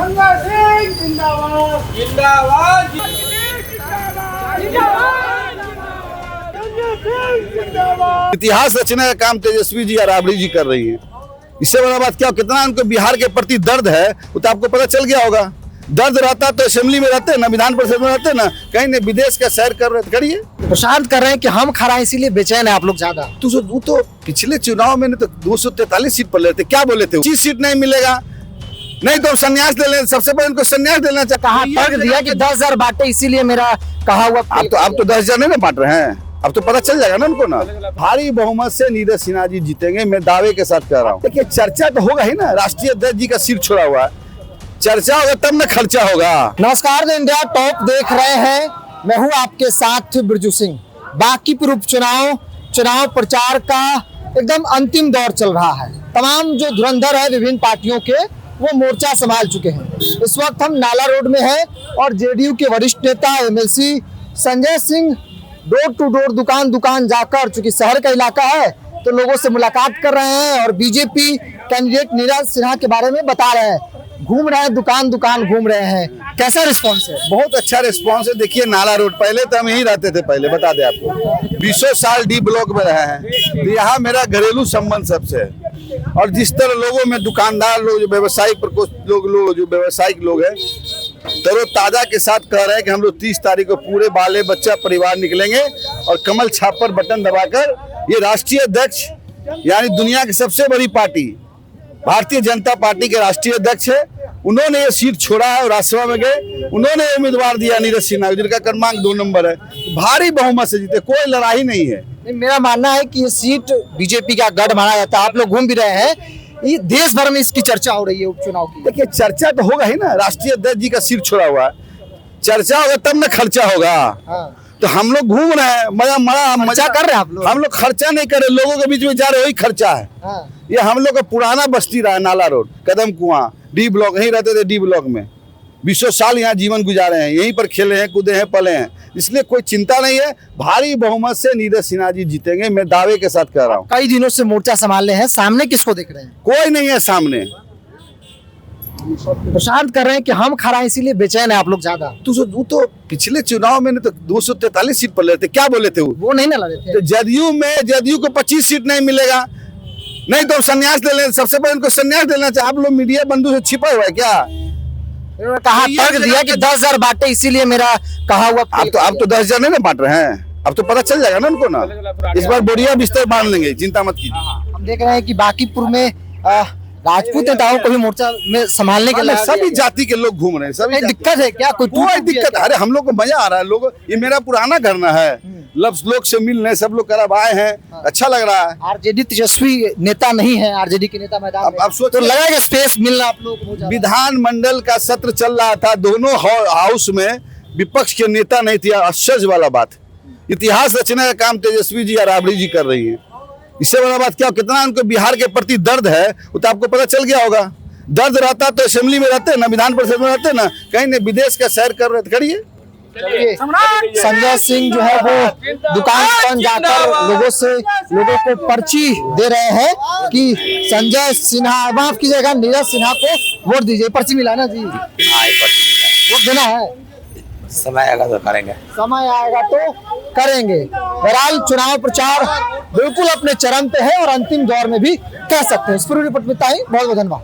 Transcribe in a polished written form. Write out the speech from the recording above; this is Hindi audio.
संजय सिंह जिंदाबाद जिंदाबाद जिंदाबाद। इतिहास रचने का काम तेजस्वी जी और राबड़ी जी कर रही हैं। इससे बड़ा बात क्या, कितना उनको बिहार के प्रति दर्द है वो तो आपको पता चल गया होगा। दर्द रहता तो असेंबली में रहते ना, विधान परिषद में रहते ना, कहीं ने विदेश का सैर कर रहे करिए। प्रशांत कर रहे हैं कि हम खड़ा इसीलिए बेचैन है आप लोग ज्यादा। वो तो पिछले चुनाव में तो 243 सीट पर लेते, क्या बोले थे, 30 सीट नहीं मिलेगा, नहीं तो संन्यास ले लें। सबसे पहले उनको संन्यास देना चाहिए। कहा तर्क दिया कि 10,000 बांटे इसीलिए मेरा कहा हुआ। आप तो 10,000 नहीं ना बांट रहे हैं, अब तो पता चल जाएगा ना उनको ना। भारी बहुमत से नीरज सिन्हा जी जीतेंगे, मैं दावे के साथ कह रहा हूँ। देखिए चर्चा तो होगा ही ना, राष्ट्रीय अध्यक्ष जी का सिर छोड़ा हुआ है, चर्चा होगा तब ना खर्चा होगा। नमस्कार, इंडिया टॉप देख रहे हैं, मैं हूँ आपके साथ बिरजू सिंह। बांकीपुर उपचुनाव चुनाव प्रचार का एकदम अंतिम दौर चल रहा है। तमाम जो धुरंधर है विभिन्न पार्टियों के वो मोर्चा संभाल चुके हैं। इस वक्त हम नाला रोड में हैं और जेडीयू के वरिष्ठ नेता MLC Sanjay Singh door to door दुकान दुकान जाकर, चूंकि शहर का इलाका है तो लोगों से मुलाकात कर रहे हैं और बीजेपी कैंडिडेट नीरज सिन्हा के बारे में बता रहे हैं, घूम रहे हैं, दुकान दुकान घूम रहे हैं। कैसा रिस्पांस है? बहुत अच्छा रिस्पांस है। देखिए नाला रोड, पहले तो हम यहीं रहते थे, पहले बता दें आपको 20 साल डी ब्लॉक में रहे हैं, तो यहाँ मेरा घरेलू संबंध सबसे है। और जिस तरह लोगों में दुकानदार लोग, जो व्यवसायिक लोग जो व्यवसायिक लोग हैं, तरोताजा के साथ कह रहे हैं कि हम लोग 30 तारीख को पूरे बाले बच्चा परिवार निकलेंगे और कमल छाप पर बटन दबाकर ये राष्ट्रीय अध्यक्ष यानी दुनिया की सबसे बड़ी पार्टी भारतीय जनता पार्टी के राष्ट्रीय अध्यक्ष है, उन्होंने ये सीट छोड़ा है और राज्यसभा में गए, उन्होंने उम्मीदवार दिया नीरज सिन्हा जिनका क्रमांक 2 नंबर है। भारी बहुमत से जीते, कोई लड़ाई नहीं है। मेरा मानना है कि ये सीट बीजेपी का गढ़ माना जाता है। आप लोग घूम भी रहे हैं, ये देश भर में इसकी चर्चा हो रही है उपचुनाव की। देखिए चर्चा तो होगा ही ना, राष्ट्रीय अध्यक्ष जी का सिर छोड़ा हुआ है, चर्चा होगा तब ना खर्चा होगा। हाँ। तो हम लोग घूम रहे हैं, मजा कर रहे हैं आप लोग। हम लोग खर्चा नहीं कर रहे, लोगों के बीच में जा रहे, वही खर्चा है। हाँ। ये हम लोग का पुराना बस्ती रहा है, नाला रोड, कदम कुआं, डी ब्लॉक, यहीं रहते थे डी ब्लॉक में, 20 साल यहाँ जीवन गुजारे हैं, यहीं पर खेले हैं, कूदे हैं, पले हैं, इसलिए कोई चिंता नहीं है। भारी बहुमत से नीरज सिन्हा जी जीतेंगे, मैं दावे के साथ कह रहा हूँ। कई दिनों से मोर्चा संभाल रहे हैं, सामने किसको देख रहे हैं? कोई नहीं है सामने। प्रशांत कर रहे हैं कि हम खड़ा इसीलिए बेचैन है आप लोग ज्यादा। वो तो पिछले चुनाव में तो 243 सीट पर लेते, क्या बोले थे वो नहीं ना लड़े थे। तो जदयू को 25 सीट नहीं मिलेगा, नहीं तो संन्यास ले लें। सबसे पहले उनको संन्यास देना चाहिए। आप लोग मीडिया बंधु से छिपा हुआ है क्या? कहा तर्क दिया कि 10,000 बांटे इसीलिए मेरा कहा हुआ। आप तो 10,000 नहीं ना बांट रहे हैं, अब तो पता चल जाएगा ना उनको ना। इस बार बोरिया बिस्तर बांध लेंगे, चिंता मत कीजिए। हम देख रहे हैं कि बांकीपुर में राजपूत नेताओं को भी मोर्चा में संभालने के लिए सभी जाति के लोग घूम रहे हैं। सभी दिक्कत है क्या? कोई दिक्कत? अरे हम लोग को मजा आ रहा है। लोग, ये मेरा पुराना घर ना है, लोग से मिल रहे, सब लोग करब आए हैं, अच्छा लग रहा है। आरजेडी तेजस्वी नेता नहीं है, आरजेडी के नेता मैदान में। अब सोच तो लगा कि स्पेस मिल रहा आप लोगों को। विधानमंडल का सत्र चल रहा था, दोनों हाउस में विपक्ष के नेता नहीं थे। आश्चर्य वाला बात, इतिहास रचने का काम तेजस्वी जी और राबड़ी जी कर रही है। इससे बड़ा बात क्या, कितना उनको बिहार के प्रति दर्द है वो तो आपको पता चल गया होगा। दर्द रहता तो असेंबली में रहते ना, विधान परिषद में रहते ना, कहीं ने विदेश का सैर कर रहे थे करिए। संजय सिंह जो है वो दुकान जाकर लोगों को पर्ची दे रहे हैं कि संजय सिन्हा, माफ कीजिएगा, नीरज सिन्हा को वोट दीजिए। पर्ची मिला ना जी? वोट देना है, समय आएगा तो करेंगे, समय आएगा तो करेंगे। बहरहाल चुनाव प्रचार बिल्कुल अपने चरम पे है और अंतिम दौर में भी कह सकते हैं। इस पूरी रिपोर्ट में बहुत बहुत धन्यवाद।